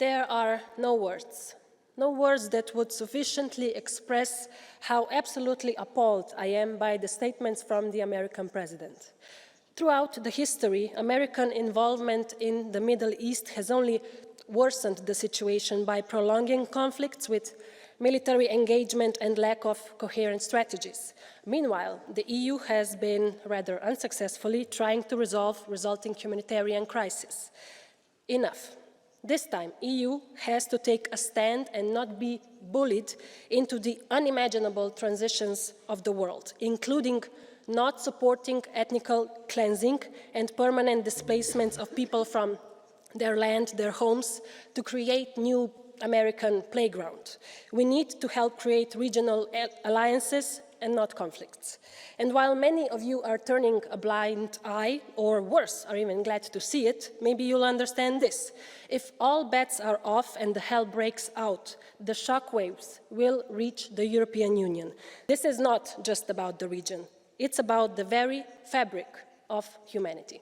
There are no words that would sufficiently express how absolutely appalled I am by the statements from the American president. Throughout the history, American involvement in the Middle East has only worsened the situation by prolonging conflicts with military engagement and lack of coherent strategies. Meanwhile, the EU has been rather unsuccessfully trying to resolve resulting humanitarian crisis. Enough. This time, EU has to take a stand and not be bullied into the unimaginable transitions of the world, including not supporting ethnic cleansing and permanent displacements of people from their land, their homes, to create new American playground. We need to help create regional alliances and not conflicts. And while many of you are turning a blind eye, or worse, are even glad to see it, maybe you'll understand this. If all bets are off and the hell breaks out, the shockwaves will reach the European Union. This is not just about the region. It's about the very fabric of humanity.